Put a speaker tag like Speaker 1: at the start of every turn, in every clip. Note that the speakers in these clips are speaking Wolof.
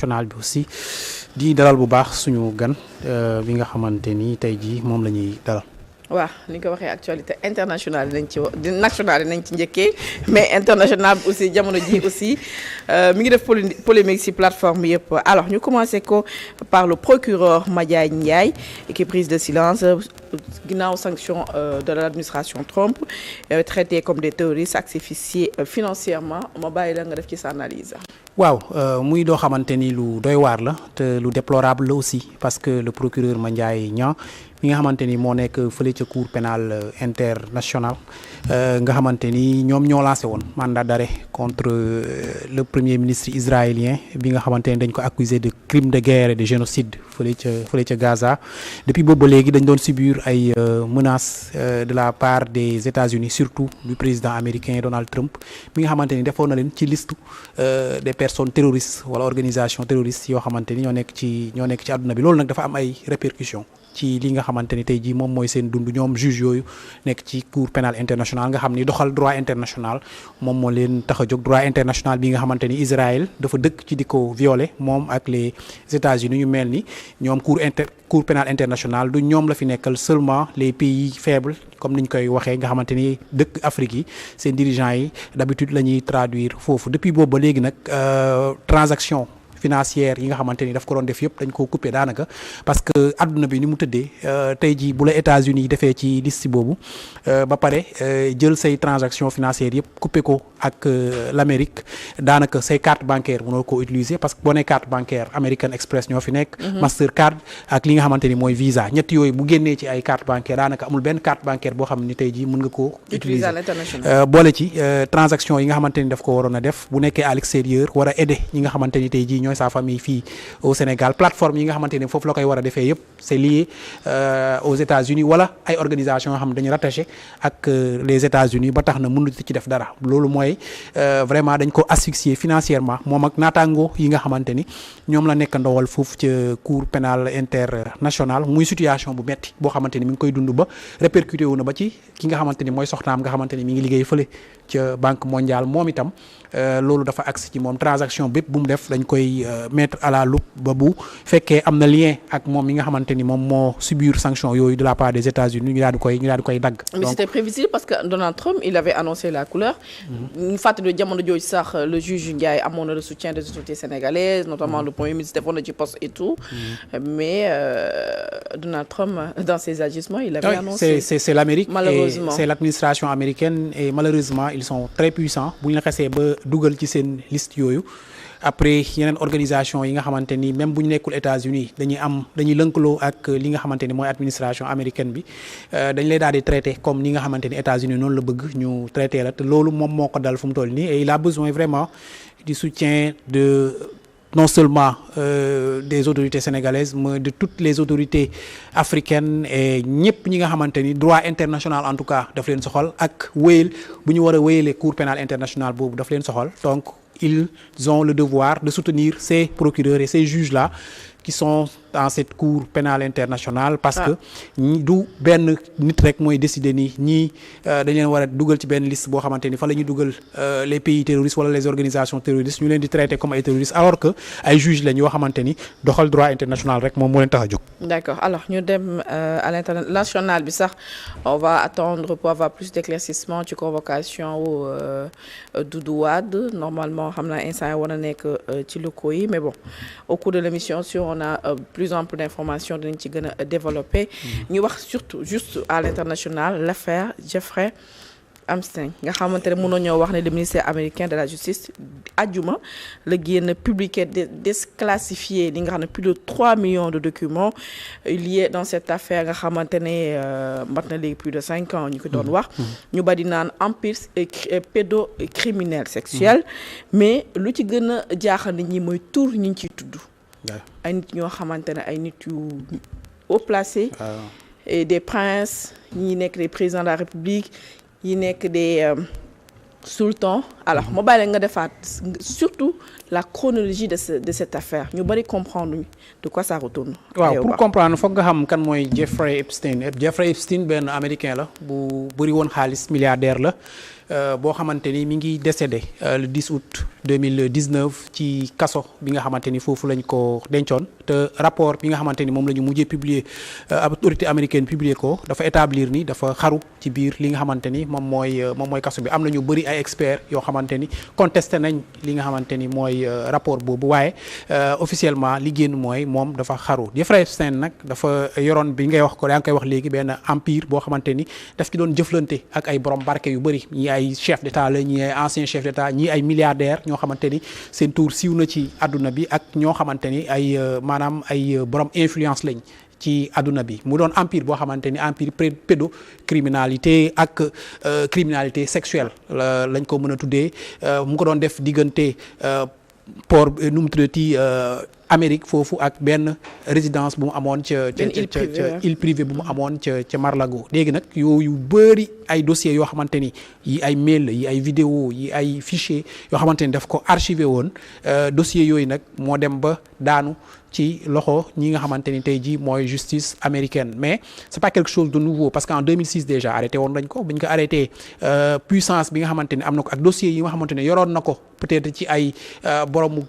Speaker 1: national bi aussi di dalal bu baax suñu gan bi nga xamante ni tey jii moom la ñuy dalal.
Speaker 2: waaw ni nga ko waxee actualité internationale dinañ ci wax nationale dinañ ci njëkkee mais international bi aussi jamono ji aussi mi ngi def polémique ci plateforme yëpp. alors ñu commencé ko par le procureur Madiaye Ndiaye qui est prise de silence ginnaaw sanction de l'administration Trump traités comme des terroristes asphyxiés financièrement ma bàyyi la nga def ci sa analyse.
Speaker 1: waaw muy doo xamante ni lu doy waar la te lu déplorable la aussi parce que le procureur Madiaye Niang mi nga xamante ni moo nekk fële ca cour pénale internationale nga xamante ni ñoom ñoo lancé woon mandat d'arrêt contre le premier ministre israélien bi nga xamante ni dañ ko accusé de crime de guerre et de génocide fële ca Gaza depuis boobu ba léegi dañ doon subir ay menaces de la part des États-Unis surtout du président américain Donald Trump mi nga xamante ni defoon na leen ci liste des personnes terroristes wala organisation terroriste yoo xamante ni ñoo nekk ci àdduna bi loolu nag dafa am ay répercussions ci li nga xamante ni tey jii moom mooy seen dund ñoom juge yooyu nekk ci cour pénale internationale nga xam ni doxal droit international moom moo leen tax a jóg droit international bi nga xamante ni Israël dafa dëkk ci di ko violer moom ak les États-Unis ñu mel ni ñoom cour pénale internationale du ñoom la fi nekkal seulement les pays faibles comme niñ koy waxee nga xamante ni dëkk Afrique yi seen dirigeants yi d'habitude la ñuy traduire foofu depuis boobu ba léegi nag transaction financière yi nga xamante ni daf ko doon def yëpp dañ koo coupé daanaka parce que adduna bi ni mu tëddee tey jii bu la États-Unis defee ci liste boobu ba pare jël say transaction financières yëpp coupé ko ak l'Amérique daanaka say carte bancaire mënoo koo utiliser parce que boo nee carte bancaire American Express ñoo fi nekk. Mastercard ak li nga xamante ni mooy Visa ñett yooyu bu génnee ci ay carte bancaire daanaka amul benn carte bancaire boo xam ni tey jii mën nga koo utiliser boole ci transaction yi nga xamante ni daf ko waroon a def bu nekkee à l'extérieur war a aider ñi nga xamante ni tey jii sa famille fii au Sénégal plateforme yi nga xamante ne foofu la koy war a defee yëpp c'est lié aux États-Unis wala ay organisations yoo xam ne dañu rattaché ak les États-Unis ba tax na mënut ci def dara loolu mooy vraiment dañ ko asphyxier financièrement moom ak naataango yi nga xamante ni ñoom la nekk ndawal foofu ca cour pénale internationale muy situation bu metti boo xamante ni mi ngi koy dund ba répercuté wu na ba ci ki nga xamante ni mooy soxnaam nga xamante ni mi ngi liggéey fële ca Banque mondiale moom itam loolu dafa agsi ci moom transaction bépp bu mu def dañ koy mettre à la loupe ba bu fekkee am na lien ak moom mi nga xamante ni moom moo subir sanction yooyu de la part des États-Unis ñu daal di koy dagg.
Speaker 2: mais c'était prévisible parce que Donald Trump il avait annoncé la couleur. ñu fàttali jamono jooju sax le juge Ndiaye amoon na le soutien des autorités sénégalaises notamment le premier ministre defoon na ci poste et tout. mais Donald Trump dans ses agissements il avait annoncé.
Speaker 1: c'est l'Amérique
Speaker 2: malheureusement
Speaker 1: et c'est l'administration américaine et malheureusement ils sont très puissants bu ñu la xasee ba dugal ci seen liste yooyu. après yeneen organisation yi nga xamante ni même bu ñu nekkul États-Unis dañuy lëkkaloo ak li nga xamante ni mooy administration américaine bi dañ lay daal di traiter comme ni nga xamante ni États-Unis noonu la bëgg ñu traiter la te loolu moom moo ko dal fu mu toll nii et il a besoin vraiment du soutien de non seulement des autorités sénégalaises mais de toutes les autorités africaines et ñëpp ñi nga xamante ni droit international en tout cas daf leen soxal ak wéyal bu ñu war a wéyalee cour pénale internationale boobu daf leen soxal donc ils ont le devoir de soutenir ces procureurs et ces juges-là qui sont dans cette cour pénale internationale parce que du benn nit rek mooy décider ni ñii dañ leen war a dugal ci benn liste boo xamante ni fa la ñuy dugal les pays terroristes wala les organisations terroristes ñu leen di traiter comme ay terroristes alors que ay juges lañ yoo xamante ni doxal droit international rek moom moo leen tax a jóg.
Speaker 2: D'accord alors ñu dem à l'international bi sax on va attendre pour avoir plus d'éclaircissement ci convocation wu Doudou Wade normalement xam naa instant war na nekk ci locaux yi mais bon au cours de l'émission on a plus en plus d'informations dinañ ci gën a développer ñu wax surtout juste à l'international l'affaire Jeffrey Epstein nga xamante ne mënoo ñoo wax ne le ministère américain de la justice ajuma la génn publier déclassifier li nga xam ne plus de 3 millions de documents liés dans cette affaire nga xamante ne mat na léegi plus de 5 ans ñu ko doon wax ñu bari naan empire pédocriminel sexuel mais lu ci gën a jaaxal nit ñi mooy tur ñi ciy tudd ay nit ñoo xamante ne ay nit yu haut placés et des princes ñi nekk des présidents de la République yi nekk des sultans alors ma bàyyi la nga defaat surtout la chronologie de cette affaire ñu bari comprendre de quoi ça retourne.
Speaker 1: waaw pour comprendre foog nga xam kan mooy Jeffrey Epstein benn américain la bu bëri woon xaalis milliardaire la boo xamante ni mi ngi décédé le 10 août 2019 ci kaso bi nga xamante ni foofu lañ ko dencoon te rapport bi nga xamante ni moom la ñu mujjee publier autorité américaine publier ko dafa établir ni dafa xaru ci biir li nga xamante ni moom mooy kaso bi. am na ñu bëri ay experts yoo xamante ni contesté nañ li nga xamante ni mooy rapport boobu waaye officiellement li génn mooy moom dafa xaru. Jeffrey Epstein nag dafa yoroon bi ngay wax ko yaa ngi koy wax léegi benn empire boo xamante ni daf ci doon jëflante ak ay borom barke yu bëri ñii ay chef d'état la ñii ay ancien chef d'état ñii ay milliardaires ñoo xamante ni seen tour siiw na ci àdduna bi ak ñoo xamante ni ay maanaam ay borom influence lañ ci àdduna bi mu doon empire boo xamante ni empire pédocriminalité ak criminalité sexuelle lañ ko mën a tuddee mu ko doon def diggante port nu mu tuddati Amérique foofu ak benn résidence bu mu amoon ca île privée bu mu amoon ca Mar-a-Lago léegi nag yooyu bëri ay dossiers yoo xamante ni yi ay mail yi ay vidéo yi ay fichier yoo xamante ni daf ko archivé woon dossiers yooyu nag moo dem ba daanu ci loxo ñi nga xamante ni tey jii mooy justice américaine mais c'est pas quelque chose de nouveau parce que en 2006 déjà arrêté woon nañ ko bi ñu ko arrêté puissance bi nga xamante ni am na ko ak dossiers yi nga xamante ne yoroon na ko peut-être ci ay boromu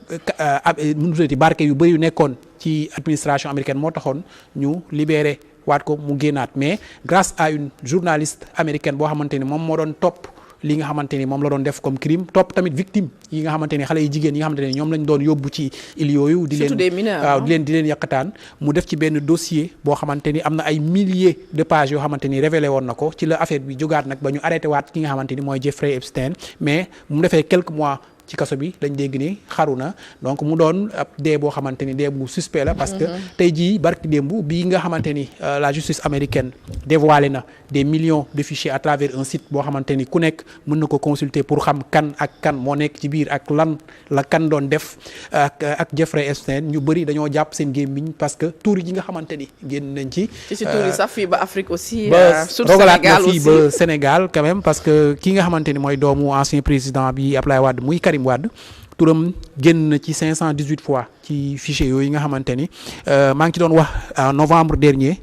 Speaker 1: barke yu bëri yu nekkoon ci administration américaine moo taxoon ñu libéré waat ko mu génnaat mais grâce à une journaliste américaine boo xamante ni moom moo doon topp li nga xamante ni moom la doon def comme crime topp tamit victime yi nga xamante ni xale yi jigéen yi nga xamante ni ñoom lañ doon yóbbu ci île yooyu di leen yàqataan mu def ci benn dossier boo xamante ni am na ay milliers de pages yoo xamante ni révélé woon na ko ci la affaire bi jógaat nag ba ñu arrêté waat ki nga xamante ni mooy Jeffrey Epstein mais mu defee quelques mois ci kaso bi lañ dégg ni xaru na donc mu doon ab dee boo xamante ni dee bu suspect la parce que tey jii barki démb bii nga xamante ni la justice américaine dévoilé na des millions de fichiers à travers un site boo xamante ni ku nekk mën na ko consulter pour xam kan ak kan moo nekk ci biir ak lan la kan doon def ak Jeffrey Epstein ñu bëri dañoo jàpp seen gémmiñ parce que tuur yi nga xamante ni génn nañ ci
Speaker 2: tuur yi sax fii ba Afrique aussi
Speaker 1: rogalaat na fii ba Sénégal quand même parce que ki nga xamante ni mooy doomu ancien président bi Ablaye Wade muy Karim Wade turam génn na ci 518 fois ci fichier yooyu nga xamante ni maa ngi ci doon wax en novembre dernier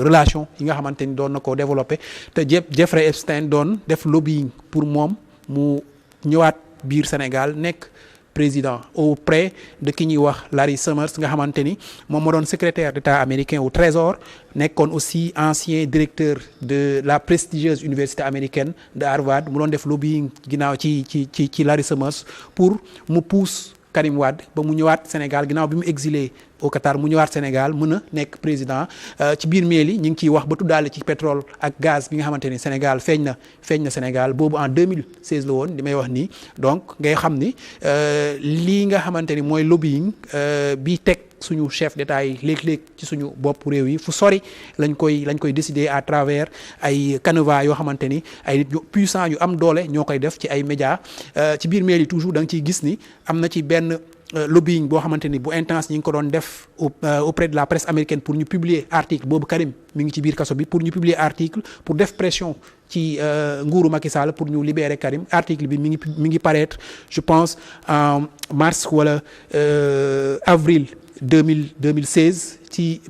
Speaker 1: relation yi nga xamante ni doon na ko développé te Jeffrey Epstein doon def lobbying pour moom mu ñëwaat biir Sénégal nekk président auprès de ki ñuy wax Larry Summers nga xamante ni moom moo doon secrétaire d'État américain au Trésor nekkoon aussi ancien directeur de la prestigieuse université américaine de Harvard mu doon def lobbying ginnaaw ci Larry Summers pour mu pousse Karim Wade ba mu ñëwaat Sénégal ginnaaw bi mu exilé au Qatar mu ñëwaat Sénégal mën a nekk président ci biir mail yi ñu ngi ciy wax ba tuddaale ci pétrole ak gaz bi nga xamante ni Sénégal feeñ na Sénégal boobu en 2016 la woon li may wax nii donc ngay xam ni lii nga xamante ni mooy lobbying bi teg suñu chef d'État yi léeg-léeg ci suñu bopp réew yi fu sori lañ koy décider à travers ay canevas yoo xamante ni ay nit yu puissant yu am doole ñoo koy def ci ay médias ci biir mail yi toujours da nga ciy gis ni am na ci benn lobbying boo xamante ni bu intense ñi ngi ko doon def auprès de la presse américaine pour ñu publier article boobu Karim mi ngi ci biir kaso bi pour ñu publier article pour def pression ci nguuru Macky Sall pour ñu libérer Karim article bi mi ngi paraître je pense en mars wala avril 2016 ci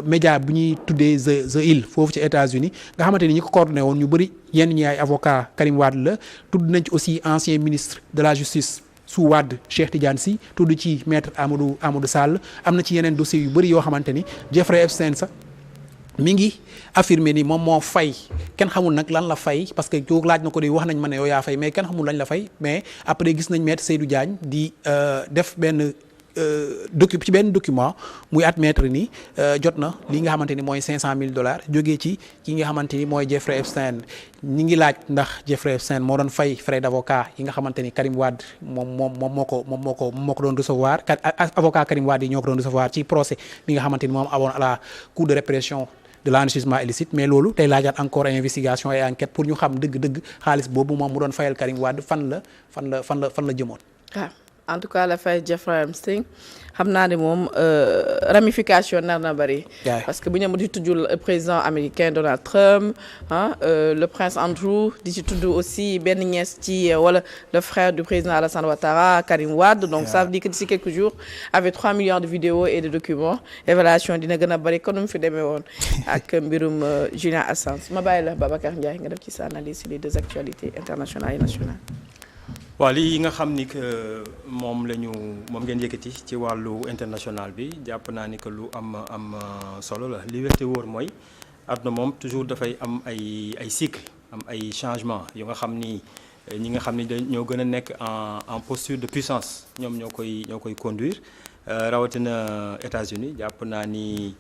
Speaker 1: média bu ñuy tuddee The Hill foofu ci États-Unis nga xamante ni ñi ko coordonné woon ñu bëri yenn ñi ay avocat Karim Wade la tudd nañ ci aussi ancien ministre de la justice sous Wade Cheikh Tidiane Sy tudd ci maître Amadou Sall am na ci yeneen dossiers yu bëri yoo xamante ni Jeffrey Epstein sax mi ngi affirmé ni moom moo fay kenn xamul nag lan la fay parce que jóg laaj na ko di wax nañ ma ne yow yaa fay mais kenn xamul lañ la fay mais après gis nañ maître Seydou Diagne di def benn ci benn document muy admettre ni jot na li nga xamante ni mooy $500,000 jógee ci ki nga xamante ni mooy Jeffrey Epstein ñi ngi laaj ndax Jeffrey Epstein moo doon fay frais d'avocat yi nga xamante ni Karim Wade moom moo ko doon recevoir avocat Karim Wade yi ñoo ko doon recevoir ci procès bi nga xamante ni moom amoon à la cour de répression de l'enrichissement illicite mais loolu tey laajaat encore ay investigation et enquête pour ñu xam dëgg-dëgg xaalis boobu moom mu doon fayal Karim Wade fan la jëmoon.
Speaker 2: en tout cas l'affaire Jeffrey Epstein xam naa ne moom ramification nar na bari. parce que bu ñu di tudd le président américain Donald Trump le prince Andrew di ci tudd aussi benn ñees ci wala le frère du président Alassane Ouattara Karim Wade. donc ça veut dire que d'ici quelques jours avec 3 millions de vidéos et de documents révélation dina gën a bari kon nu mu fi demee woon ak mbirum Julian Assange ma bàyyi la Babacar Ndiaye nga def ci sa analyse sur les deux actualités internationales et nationales.
Speaker 3: waaw lii nga xam ni que moom ngeen yëkkati ci wàllu international bi jàpp naa ni que lu am solo la li wérte wóor mooy àdduna moom toujours dafay am ay cycle am ay changement yu nga xam ni ñi nga xam ni ñoo gën a nekk en posture de puissance ñoom ñoo koy conduire rawatina États-Unis jàpp naa ni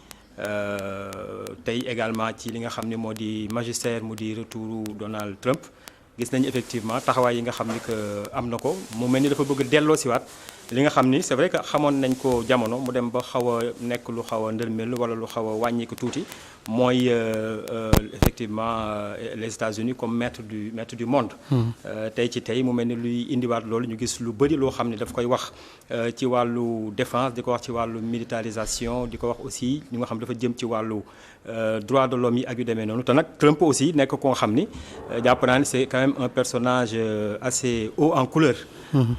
Speaker 3: tey également ci li nga xam ni moo di magistère mu di retouru Donald Trump gis nañu effectivement taxawaay yi nga xam ni que am na ko mu mel ni dafa bëgg delloo siwaat li nga xam ni c'est vrai que xamoon nañ ko jamono mu dem ba xaw a nekk lu xaw a ndërmel wala lu xaw a wàññi ko tuuti mooy effectivement les États-Unis comme maître du monde. tey ci tey mu mel ni luy indiwaat loolu ñu gis lu bëri loo xam ni daf koy wax ci wàllu défense di ko wax ci wàllu militarisation di ko wax aussi ñu nga xam dafa jëm ci wàllu droit de l'homme yi ak yu demee noonu te nag Trump aussi nekk koo xam ni jàpp naa ni c'est quand même un personnage assez haut en couleur.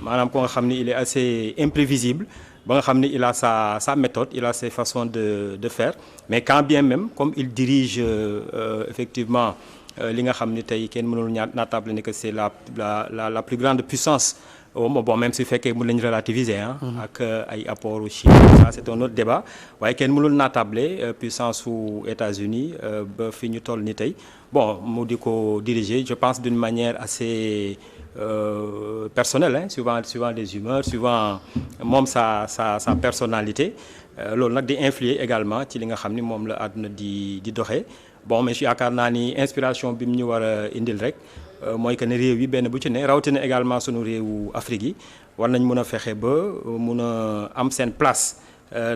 Speaker 3: maanaam ko nga xam ni il est assez imprévisible ba nga xam ni il a sa méthode il a ses façons de faire mais quand bien même comme il dirige effectivement li nga xam ni tey kenn mënul naatable ni que c'est la plus grande puissance bon même su fekkee mën nañu relativiser ak ay apports Chine ça c'est un autre débat waaye kenn mënul naatable puissance su États-Unis ba fi ñu toll ni tey bon mu di ko diriger je pense d'une manière assez personnel suivant les humeurs suivant moom sa personnalité loolu nag di influer également ci li nga xam ni moom la àdduna di doxee bon mais yaakaar naa ni inspiration bi mu ñu war a indil rek mooy que ne réew yi benn bu ci ne rawatina également sunu réewu Afrique yi war nañ mun a fexe ba mun a am seen place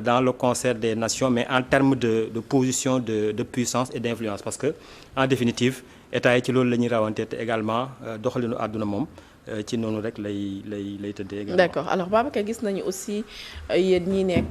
Speaker 3: dans le concert des nations mais en termes de position de puissance et d'influence parce que en définitive état yi ci loolu la ñuy rawante te également doxalinu àdduna moom ci noonu rek lay tëddee également.
Speaker 2: D'accord alors Babacar gis nañu aussi yéen ñi nekk